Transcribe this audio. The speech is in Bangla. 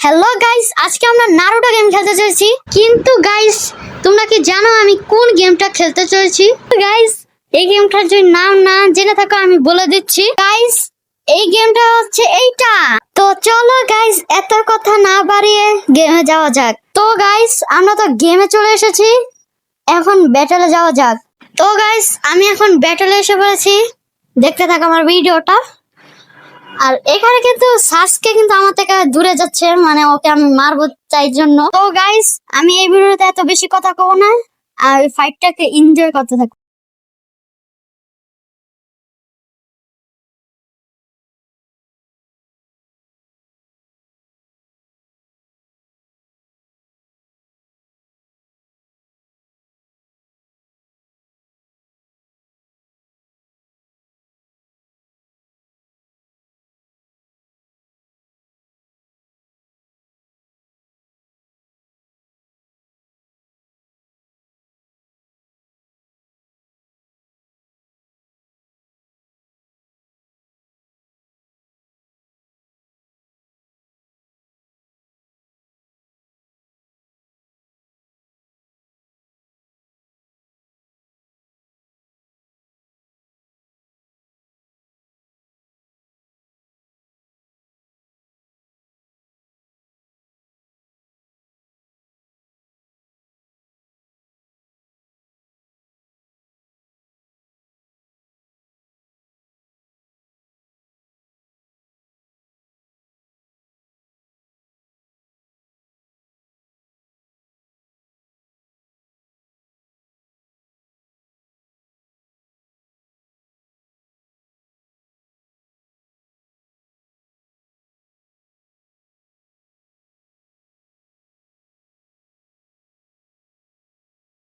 হ্যালো গাইস, আজকে আমরা নারুটো গেম খেলতে চলেছি। কিন্তু গাইস, তোমরা কি জানো আমি কোন গেমটা খেলতে চলেছি? গাইস, এই গেমটার যদি নাম না জেনে থাকো আমি বলে দিচ্ছি। গাইস, এই গেমটা হচ্ছে এইটা। তো চলো গাইস, এত কথা না বাড়িয়ে গেমে যাওয়া যাক। তো গাইস, আমরা তো গেমে চলে এসেছি, এখন ব্যাটেলে যাওয়া যাক। তো গাইস, আমি এখন ব্যাটেলে এসে পড়েছি, দেখতে থাকো আমার ভিডিওটা। আর এখানে কিন্তু সাসকে কিন্তু আমার থেকে দূরে যাচ্ছে, মানে ওকে আমি মারবো চাই জন্য। তো গাইস, আমি এই ভিডিওতে এত বেশি কথা কব না, আর ফাইটটাকে এনজয় করতে থাকো।